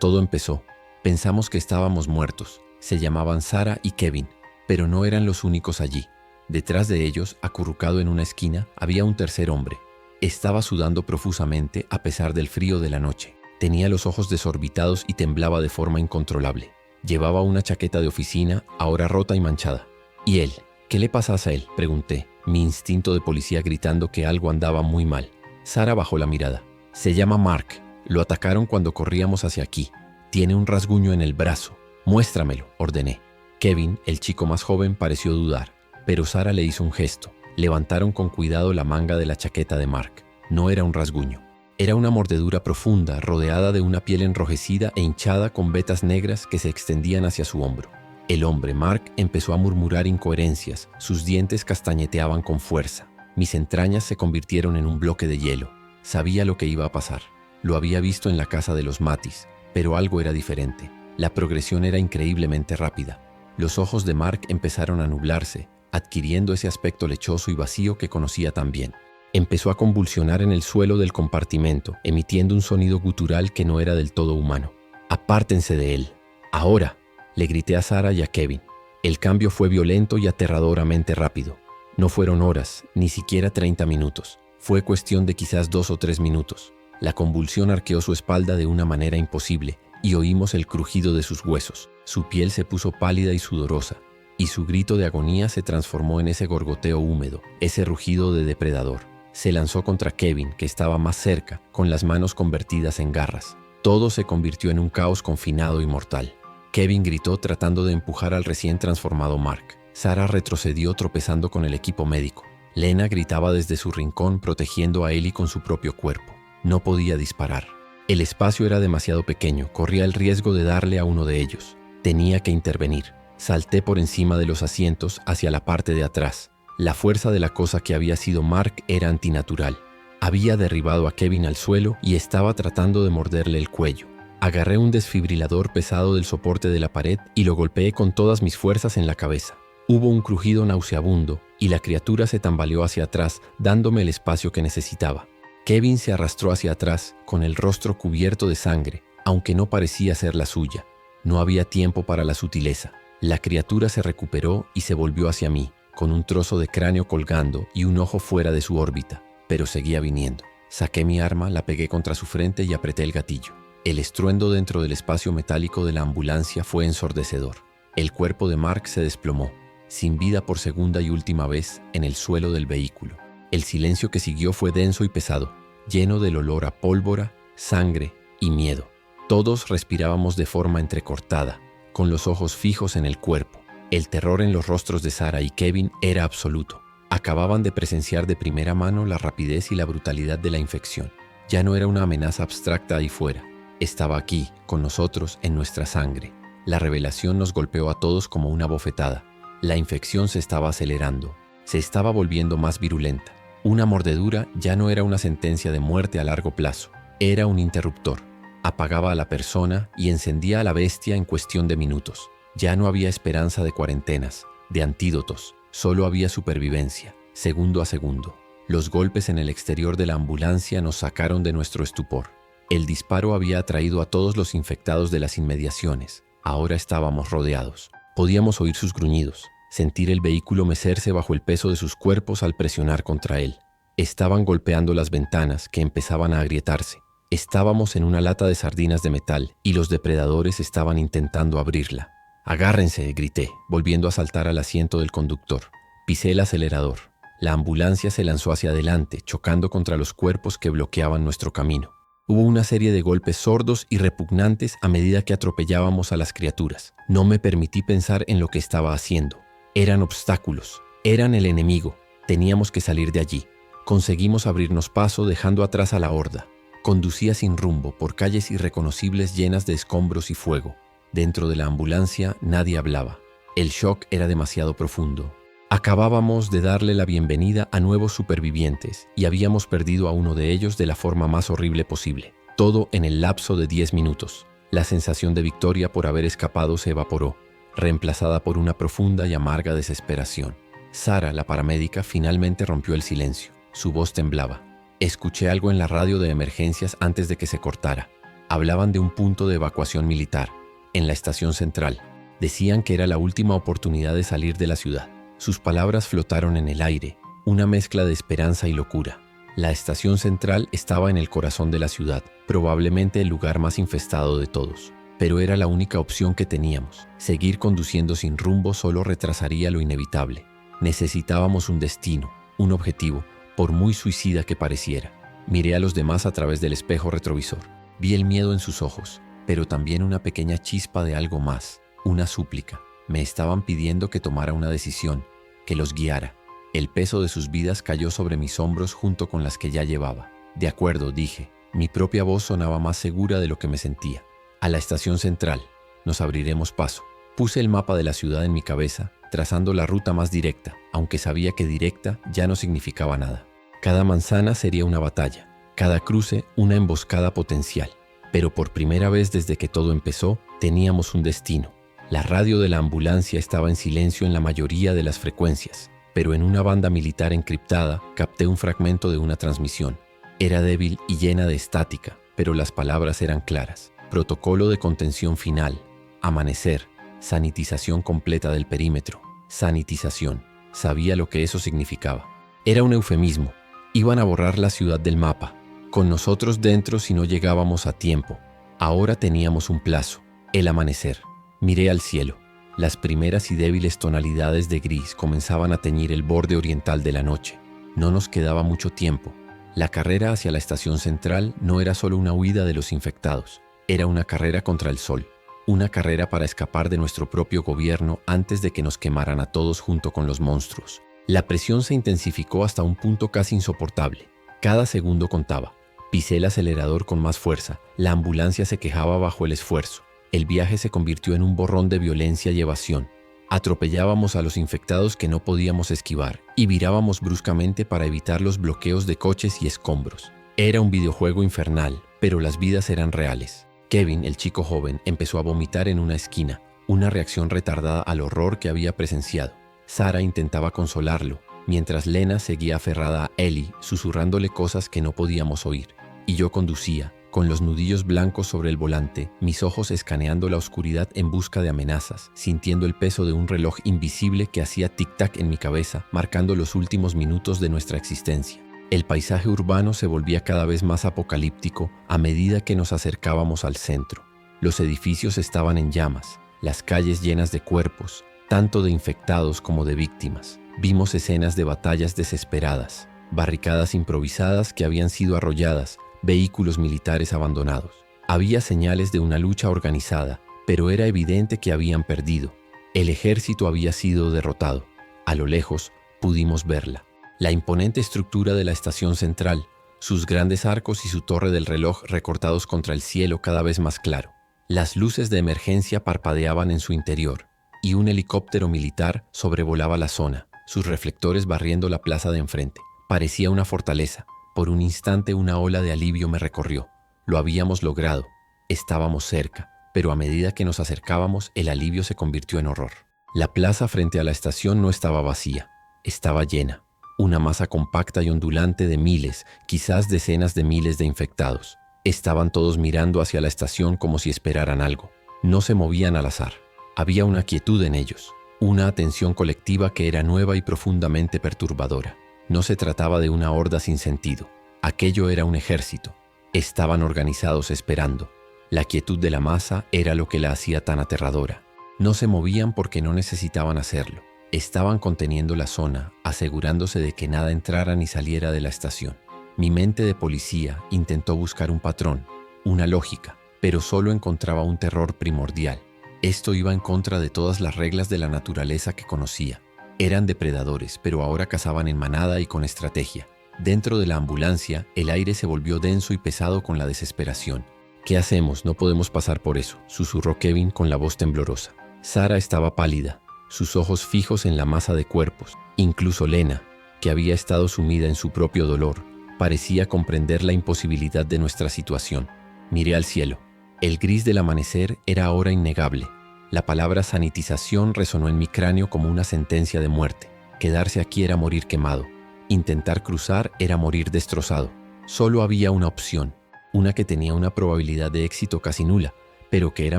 todo empezó. Pensamos que estábamos muertos. Se llamaban Sarah y Kevin, pero no eran los únicos allí. Detrás de ellos, acurrucado en una esquina, había un tercer hombre. Estaba sudando profusamente a pesar del frío de la noche. Tenía los ojos desorbitados y temblaba de forma incontrolable. Llevaba una chaqueta de oficina, ahora rota y manchada. ¿Y él? ¿Qué le pasa a él?, pregunté, mi instinto de policía gritando que algo andaba muy mal. Sarah bajó la mirada. Se llama Mark. Lo atacaron cuando corríamos hacia aquí. Tiene un rasguño en el brazo. Muéstramelo, ordené. Kevin, el chico más joven, pareció dudar, pero Sarah le hizo un gesto. Levantaron con cuidado la manga de la chaqueta de Mark. No era un rasguño. Era una mordedura profunda, rodeada de una piel enrojecida e hinchada con vetas negras que se extendían hacia su hombro. El hombre, Mark, empezó a murmurar incoherencias. Sus dientes castañeteaban con fuerza. Mis entrañas se convirtieron en un bloque de hielo. Sabía lo que iba a pasar. Lo había visto en la casa de los Matis, pero algo era diferente. La progresión era increíblemente rápida. Los ojos de Mark empezaron a nublarse, adquiriendo ese aspecto lechoso y vacío que conocía tan bien. Empezó a convulsionar en el suelo del compartimento, emitiendo un sonido gutural que no era del todo humano. «Apártense de él. Ahora», le grité a Sarah y a Kevin. El cambio fue violento y aterradoramente rápido. No fueron horas, ni siquiera 30 minutos. Fue cuestión de quizás 2 o 3 minutos. La convulsión arqueó su espalda de una manera imposible y oímos el crujido de sus huesos. Su piel se puso pálida y sudorosa, y su grito de agonía se transformó en ese gorgoteo húmedo, ese rugido de depredador. Se lanzó contra Kevin, que estaba más cerca, con las manos convertidas en garras. Todo se convirtió en un caos confinado y mortal. Kevin gritó tratando de empujar al recién transformado Mark. Sarah retrocedió tropezando con el equipo médico. Lena gritaba desde su rincón protegiendo a Eli con su propio cuerpo. No podía disparar. El espacio era demasiado pequeño, corría el riesgo de darle a uno de ellos. Tenía que intervenir. Salté por encima de los asientos hacia la parte de atrás. La fuerza de la cosa que había sido Mark era antinatural. Había derribado a Kevin al suelo y estaba tratando de morderle el cuello. Agarré un desfibrilador pesado del soporte de la pared y lo golpeé con todas mis fuerzas en la cabeza. Hubo un crujido nauseabundo y la criatura se tambaleó hacia atrás, dándome el espacio que necesitaba. Kevin se arrastró hacia atrás, con el rostro cubierto de sangre, aunque no parecía ser la suya. No había tiempo para la sutileza. La criatura se recuperó y se volvió hacia mí, con un trozo de cráneo colgando y un ojo fuera de su órbita, pero seguía viniendo. Saqué mi arma, la pegué contra su frente y apreté el gatillo. El estruendo dentro del espacio metálico de la ambulancia fue ensordecedor. El cuerpo de Mark se desplomó, sin vida por segunda y última vez, en el suelo del vehículo. El silencio que siguió fue denso y pesado, lleno del olor a pólvora, sangre y miedo. Todos respirábamos de forma entrecortada, con los ojos fijos en el cuerpo. El terror en los rostros de Sarah y Kevin era absoluto. Acababan de presenciar de primera mano la rapidez y la brutalidad de la infección. Ya no era una amenaza abstracta ahí fuera. Estaba aquí, con nosotros, en nuestra sangre. La revelación nos golpeó a todos como una bofetada. La infección se estaba acelerando. Se estaba volviendo más virulenta. Una mordedura ya no era una sentencia de muerte a largo plazo. Era un interruptor. Apagaba a la persona y encendía a la bestia en cuestión de minutos. Ya no había esperanza de cuarentenas, de antídotos. Solo había supervivencia, segundo a segundo. Los golpes en el exterior de la ambulancia nos sacaron de nuestro estupor. El disparo había atraído a todos los infectados de las inmediaciones. Ahora estábamos rodeados. Podíamos oír sus gruñidos, sentir el vehículo mecerse bajo el peso de sus cuerpos al presionar contra él. Estaban golpeando las ventanas, que empezaban a agrietarse. Estábamos en una lata de sardinas de metal y los depredadores estaban intentando abrirla. «Agárrense», grité, volviendo a saltar al asiento del conductor. Pisé el acelerador. La ambulancia se lanzó hacia adelante, chocando contra los cuerpos que bloqueaban nuestro camino. Hubo una serie de golpes sordos y repugnantes a medida que atropellábamos a las criaturas. No me permití pensar en lo que estaba haciendo. Eran obstáculos, eran el enemigo. Teníamos que salir de allí. Conseguimos abrirnos paso dejando atrás a la horda. Conducía sin rumbo por calles irreconocibles llenas de escombros y fuego. Dentro de la ambulancia nadie hablaba. El shock era demasiado profundo. Acabábamos de darle la bienvenida a nuevos supervivientes y habíamos perdido a uno de ellos de la forma más horrible posible. Todo en el lapso de 10 minutos. La sensación de victoria por haber escapado se evaporó, reemplazada por una profunda y amarga desesperación. Sarah, la paramédica, finalmente rompió el silencio. Su voz temblaba. Escuché algo en la radio de emergencias antes de que se cortara. Hablaban de un punto de evacuación militar, en la estación central. Decían que era la última oportunidad de salir de la ciudad. Sus palabras flotaron en el aire, una mezcla de esperanza y locura. La estación central estaba en el corazón de la ciudad, probablemente el lugar más infestado de todos. Pero era la única opción que teníamos. Seguir conduciendo sin rumbo solo retrasaría lo inevitable. Necesitábamos un destino, un objetivo, por muy suicida que pareciera. Miré a los demás a través del espejo retrovisor. Vi el miedo en sus ojos, pero también una pequeña chispa de algo más, una súplica. Me estaban pidiendo que tomara una decisión, que los guiara. El peso de sus vidas cayó sobre mis hombros junto con las que ya llevaba. De acuerdo, dije. Mi propia voz sonaba más segura de lo que me sentía. A la estación central. Nos abriremos paso. Puse el mapa de la ciudad en mi cabeza, trazando la ruta más directa, aunque sabía que directa ya no significaba nada. Cada manzana sería una batalla, cada cruce una emboscada potencial. Pero por primera vez desde que todo empezó, teníamos un destino. La radio de la ambulancia estaba en silencio en la mayoría de las frecuencias, pero en una banda militar encriptada capté un fragmento de una transmisión. Era débil y llena de estática, pero las palabras eran claras. Protocolo de contención final. Amanecer. Sanitización completa del perímetro. Sanitización. Sabía lo que eso significaba. Era un eufemismo. Iban a borrar la ciudad del mapa, con nosotros dentro si no llegábamos a tiempo. Ahora teníamos un plazo, el amanecer. Miré al cielo. Las primeras y débiles tonalidades de gris comenzaban a teñir el borde oriental de la noche. No nos quedaba mucho tiempo. La carrera hacia la estación central no era solo una huida de los infectados, era una carrera contra el sol. Una carrera para escapar de nuestro propio gobierno antes de que nos quemaran a todos junto con los monstruos. La presión se intensificó hasta un punto casi insoportable. Cada segundo contaba. Pisé el acelerador con más fuerza. La ambulancia se quejaba bajo el esfuerzo. El viaje se convirtió en un borrón de violencia y evasión. Atropellábamos a los infectados que no podíamos esquivar y virábamos bruscamente para evitar los bloqueos de coches y escombros. Era un videojuego infernal, pero las vidas eran reales. Kevin, el chico joven, empezó a vomitar en una esquina, una reacción retardada al horror que había presenciado. Sarah intentaba consolarlo, mientras Lena seguía aferrada a Ellie, susurrándole cosas que no podíamos oír. Y yo conducía, con los nudillos blancos sobre el volante, mis ojos escaneando la oscuridad en busca de amenazas, sintiendo el peso de un reloj invisible que hacía tic-tac en mi cabeza, marcando los últimos minutos de nuestra existencia. El paisaje urbano se volvía cada vez más apocalíptico a medida que nos acercábamos al centro. Los edificios estaban en llamas, las calles llenas de cuerpos, tanto de infectados como de víctimas. Vimos escenas de batallas desesperadas. barricadas improvisadas que habían sido arrolladas, vehículos militares abandonados. Había señales de una lucha organizada, pero era evidente que habían perdido. El ejército había sido derrotado. A lo lejos pudimos verla. La imponente estructura de la estación central, sus grandes arcos y su torre del reloj recortados contra el cielo cada vez más claro. Las luces de emergencia parpadeaban en su interior, y un helicóptero militar sobrevolaba la zona, sus reflectores barriendo la plaza de enfrente. Parecía una fortaleza. Por un instante una ola de alivio me recorrió. Lo habíamos logrado. Estábamos cerca, pero a medida que nos acercábamos, el alivio se convirtió en horror. La plaza frente a la estación no estaba vacía, estaba llena. Una masa compacta y ondulante de miles, quizás decenas de miles de infectados. Estaban todos mirando hacia la estación como si esperaran algo. No se movían al azar. Había una quietud en ellos, una atención colectiva que era nueva y profundamente perturbadora. No se trataba de una horda sin sentido. Aquello era un ejército. Estaban organizados esperando. La quietud de la masa era lo que la hacía tan aterradora. No se movían porque no necesitaban hacerlo. Estaban conteniendo la zona, asegurándose de que nada entrara ni saliera de la estación. Mi mente de policía intentó buscar un patrón, una lógica, pero solo encontraba un terror primordial. Esto iba en contra de todas las reglas de la naturaleza que conocía. Eran depredadores, pero ahora cazaban en manada y con estrategia. Dentro de la ambulancia, el aire se volvió denso y pesado con la desesperación. «¿Qué hacemos? No podemos pasar por eso», susurró Kevin con la voz temblorosa. Sara estaba pálida, sus ojos fijos en la masa de cuerpos. Incluso Lena, que había estado sumida en su propio dolor, parecía comprender la imposibilidad de nuestra situación. Miré al cielo. El gris del amanecer era ahora innegable. La palabra sanitización resonó en mi cráneo como una sentencia de muerte. Quedarse aquí era morir quemado. Intentar cruzar era morir destrozado. Solo había una opción, una que tenía una probabilidad de éxito casi nula, pero que era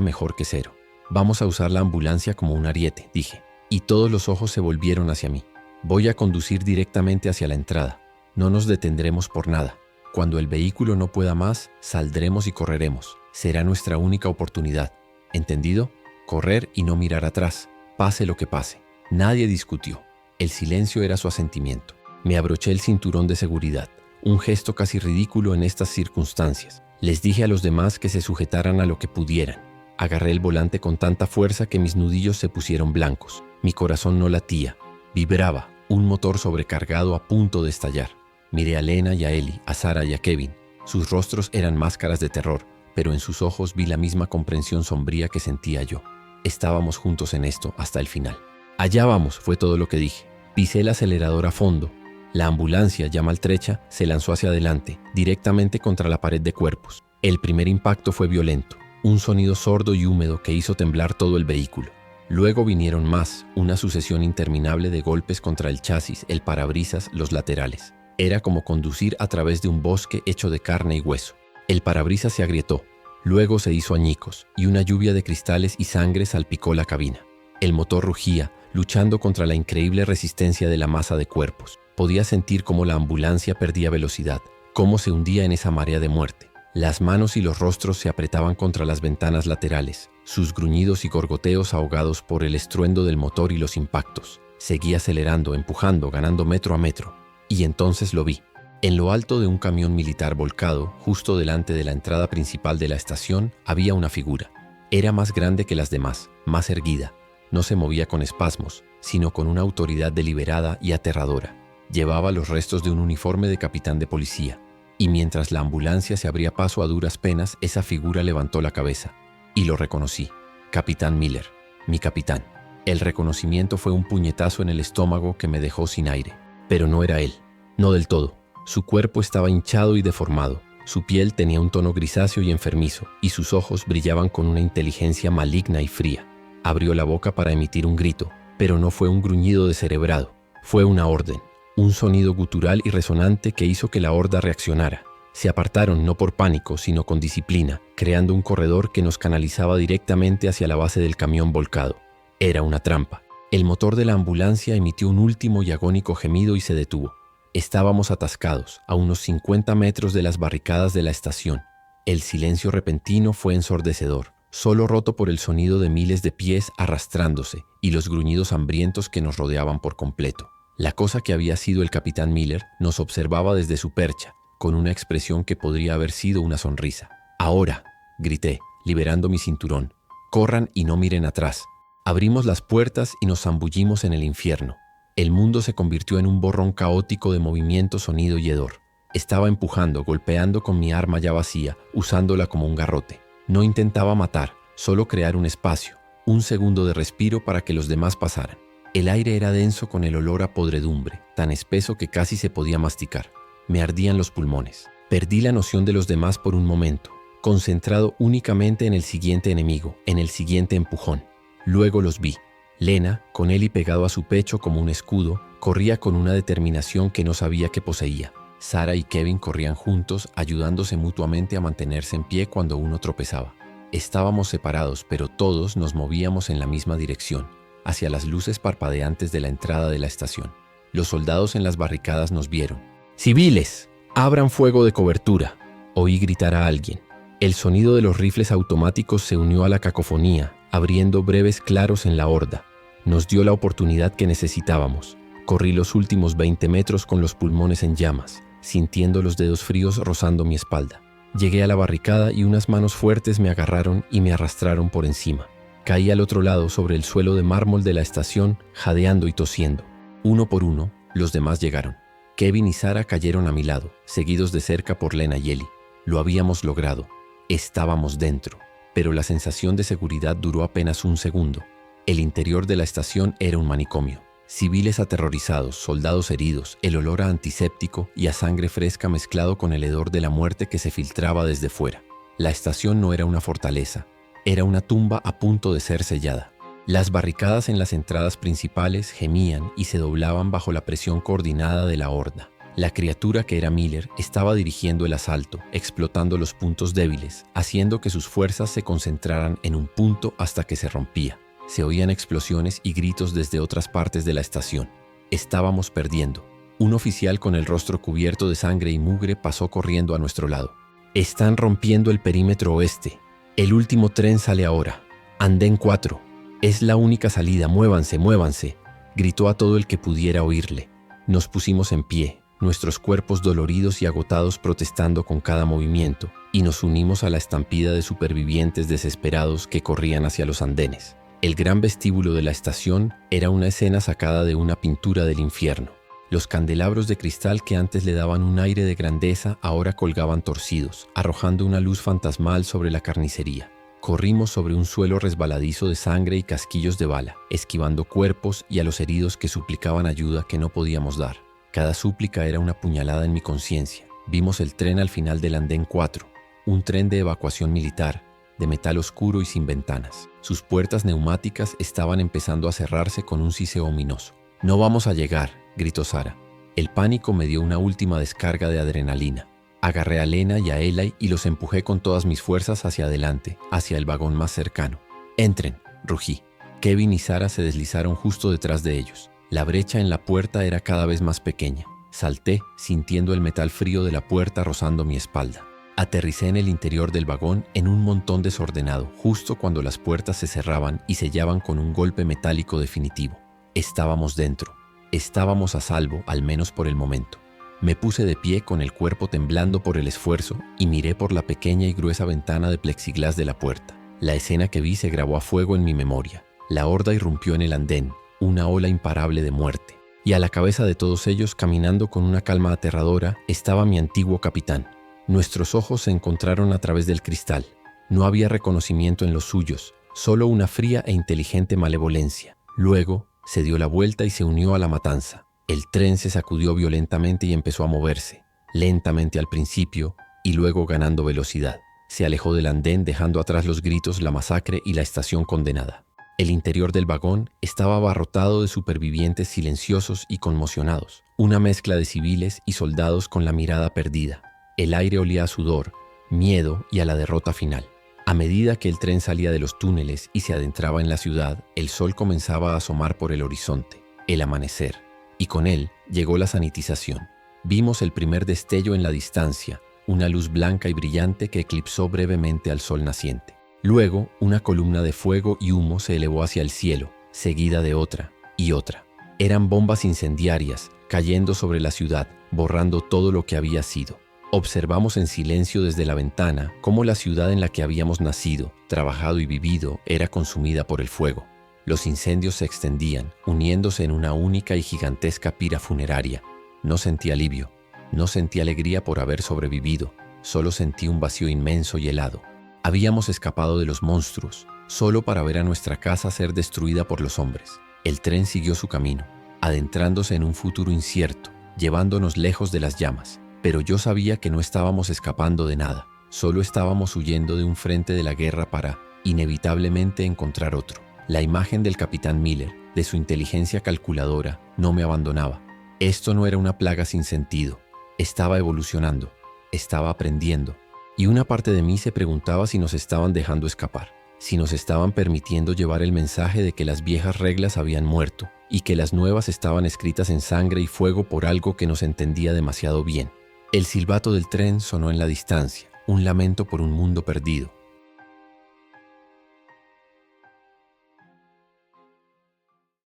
mejor que cero. «Vamos a usar la ambulancia como un ariete», dije, y todos los ojos se volvieron hacia mí. «Voy a conducir directamente hacia la entrada. No nos detendremos por nada. Cuando el vehículo no pueda más, saldremos y correremos. Será nuestra única oportunidad. ¿Entendido? Correr y no mirar atrás, pase lo que pase». Nadie discutió. El silencio era su asentimiento. Me abroché el cinturón de seguridad, un gesto casi ridículo en estas circunstancias. Les dije a los demás que se sujetaran a lo que pudieran. Agarré el volante con tanta fuerza que mis nudillos se pusieron blancos. Mi corazón no latía, vibraba, un motor sobrecargado a punto de estallar. Miré a Lena y a Ellie, a Sara y a Kevin. Sus rostros eran máscaras de terror, pero en sus ojos vi la misma comprensión sombría que sentía yo. Estábamos juntos en esto hasta el final. «Allá vamos», fue todo lo que dije. Pisé el acelerador a fondo. La ambulancia, ya maltrecha, se lanzó hacia adelante, directamente contra la pared de cuerpos. El primer impacto fue violento, un sonido sordo y húmedo que hizo temblar todo el vehículo. Luego vinieron más, una sucesión interminable de golpes contra el chasis, el parabrisas, los laterales. Era como conducir a través de un bosque hecho de carne y hueso. El parabrisas se agrietó, luego se hizo añicos, y una lluvia de cristales y sangre salpicó la cabina. El motor rugía, luchando contra la increíble resistencia de la masa de cuerpos. Podía sentir cómo la ambulancia perdía velocidad, cómo se hundía en esa marea de muerte. Las manos y los rostros se apretaban contra las ventanas laterales, sus gruñidos y gorgoteos ahogados por el estruendo del motor y los impactos. Seguía acelerando, empujando, ganando metro a metro. Y entonces lo vi. En lo alto de un camión militar volcado, justo delante de la entrada principal de la estación, había una figura. Era más grande que las demás, más erguida. No se movía con espasmos, sino con una autoridad deliberada y aterradora. Llevaba los restos de un uniforme de capitán de policía. Y mientras la ambulancia se abría paso a duras penas, esa figura levantó la cabeza. Y lo reconocí. Capitán Miller, mi capitán. El reconocimiento fue un puñetazo en el estómago que me dejó sin aire. Pero no era él. No del todo. Su cuerpo estaba hinchado y deformado. Su piel tenía un tono grisáceo y enfermizo, y sus ojos brillaban con una inteligencia maligna y fría. Abrió la boca para emitir un grito, pero no fue un gruñido descerebrado. Fue una orden. Un sonido gutural y resonante que hizo que la horda reaccionara. Se apartaron no por pánico, sino con disciplina, creando un corredor que nos canalizaba directamente hacia la base del camión volcado. Era una trampa. El motor de la ambulancia emitió un último y agónico gemido y se detuvo. Estábamos atascados, a unos 50 metros de las barricadas de la estación. El silencio repentino fue ensordecedor, solo roto por el sonido de miles de pies arrastrándose y los gruñidos hambrientos que nos rodeaban por completo. La cosa que había sido el capitán Miller nos observaba desde su percha, con una expresión que podría haber sido una sonrisa. «Ahora», grité, liberando mi cinturón, «corran y no miren atrás». Abrimos las puertas y nos zambullimos en el infierno. El mundo se convirtió en un borrón caótico de movimiento, sonido y hedor. Estaba empujando, golpeando con mi arma ya vacía, usándola como un garrote. No intentaba matar, solo crear un espacio, un segundo de respiro para que los demás pasaran. El aire era denso con el olor a podredumbre, tan espeso que casi se podía masticar. Me ardían los pulmones. Perdí la noción de los demás por un momento, concentrado únicamente en el siguiente enemigo, en el siguiente empujón. Luego los vi. Lena, con Ellie pegado a su pecho como un escudo, corría con una determinación que no sabía que poseía. Sarah y Kevin corrían juntos, ayudándose mutuamente a mantenerse en pie cuando uno tropezaba. Estábamos separados, pero todos nos movíamos en la misma dirección, hacia las luces parpadeantes de la entrada de la estación. Los soldados en las barricadas nos vieron. «¡Civiles! ¡Abran fuego de cobertura!», oí gritar a alguien. El sonido de los rifles automáticos se unió a la cacofonía, abriendo breves claros en la horda. Nos dio la oportunidad que necesitábamos. Corrí los últimos 20 metros con los pulmones en llamas, sintiendo los dedos fríos rozando mi espalda. Llegué a la barricada y unas manos fuertes me agarraron y me arrastraron por encima. Caí al otro lado sobre el suelo de mármol de la estación, jadeando y tosiendo. Uno por uno, los demás llegaron. Kevin y Sarah cayeron a mi lado, seguidos de cerca por Lena y Ellie. Lo habíamos logrado. Estábamos dentro. Pero la sensación de seguridad duró apenas un segundo. El interior de la estación era un manicomio. Civiles aterrorizados, soldados heridos, el olor a antiséptico y a sangre fresca mezclado con el hedor de la muerte que se filtraba desde fuera. La estación no era una fortaleza, era una tumba a punto de ser sellada. Las barricadas en las entradas principales gemían y se doblaban bajo la presión coordinada de la horda. La criatura que era Miller estaba dirigiendo el asalto, explotando los puntos débiles, haciendo que sus fuerzas se concentraran en un punto hasta que se rompía. Se oían explosiones y gritos desde otras partes de la estación. Estábamos perdiendo. Un oficial con el rostro cubierto de sangre y mugre pasó corriendo a nuestro lado. «Están rompiendo el perímetro oeste. El último tren sale ahora. Andén 4. Es la única salida. Muévanse, muévanse», gritó a todo el que pudiera oírle. Nos pusimos en pie, nuestros cuerpos doloridos y agotados protestando con cada movimiento, y nos unimos a la estampida de supervivientes desesperados que corrían hacia los andenes. El gran vestíbulo de la estación era una escena sacada de una pintura del infierno. Los candelabros de cristal que antes le daban un aire de grandeza ahora colgaban torcidos, arrojando una luz fantasmal sobre la carnicería. Corrimos sobre un suelo resbaladizo de sangre y casquillos de bala, esquivando cuerpos y a los heridos que suplicaban ayuda que no podíamos dar. Cada súplica era una puñalada en mi conciencia. Vimos el tren al final del andén 4, un tren de evacuación militar, de metal oscuro y sin ventanas. Sus puertas neumáticas estaban empezando a cerrarse con un siseo ominoso. «No vamos a llegar», gritó Sarah. El pánico me dio una última descarga de adrenalina. Agarré a Lena y a Eli y los empujé con todas mis fuerzas hacia adelante, hacia el vagón más cercano. «Entren», rugí. Kevin y Sarah se deslizaron justo detrás de ellos. La brecha en la puerta era cada vez más pequeña. Salté, sintiendo el metal frío de la puerta rozando mi espalda. Aterricé en el interior del vagón en un montón desordenado, justo cuando las puertas se cerraban y sellaban con un golpe metálico definitivo. Estábamos dentro. Estábamos a salvo, al menos por el momento. Me puse de pie con el cuerpo temblando por el esfuerzo y miré por la pequeña y gruesa ventana de plexiglás de la puerta. La escena que vi se grabó a fuego en mi memoria. La horda irrumpió en el andén, una ola imparable de muerte. Y a la cabeza de todos ellos, caminando con una calma aterradora, estaba mi antiguo capitán. Nuestros ojos se encontraron a través del cristal. No había reconocimiento en los suyos, solo una fría e inteligente malevolencia. Luego, se dio la vuelta y se unió a la matanza. El tren se sacudió violentamente y empezó a moverse, lentamente al principio y luego ganando velocidad. Se alejó del andén dejando atrás los gritos, la masacre y la estación condenada. El interior del vagón estaba abarrotado de supervivientes silenciosos y conmocionados, una mezcla de civiles y soldados con la mirada perdida. El aire olía a sudor, miedo y a la derrota final. A medida que el tren salía de los túneles y se adentraba en la ciudad, el sol comenzaba a asomar por el horizonte, el amanecer, y con él llegó la sanitización. Vimos el primer destello en la distancia, una luz blanca y brillante que eclipsó brevemente al sol naciente. Luego, una columna de fuego y humo se elevó hacia el cielo, seguida de otra y otra. Eran bombas incendiarias cayendo sobre la ciudad, borrando todo lo que había sido. Observamos en silencio desde la ventana cómo la ciudad en la que habíamos nacido, trabajado y vivido era consumida por el fuego. Los incendios se extendían, uniéndose en una única y gigantesca pira funeraria. No sentí alivio, no sentí alegría por haber sobrevivido, solo sentí un vacío inmenso y helado. Habíamos escapado de los monstruos, solo para ver a nuestra casa ser destruida por los hombres. El tren siguió su camino, adentrándose en un futuro incierto, llevándonos lejos de las llamas. Pero yo sabía que no estábamos escapando de nada, solo estábamos huyendo de un frente de la guerra para, inevitablemente, encontrar otro. La imagen del capitán Miller, de su inteligencia calculadora, no me abandonaba. Esto no era una plaga sin sentido. Estaba evolucionando, estaba aprendiendo. Y una parte de mí se preguntaba si nos estaban dejando escapar, si nos estaban permitiendo llevar el mensaje de que las viejas reglas habían muerto y que las nuevas estaban escritas en sangre y fuego por algo que nos entendía demasiado bien. El silbato del tren sonó en la distancia, un lamento por un mundo perdido.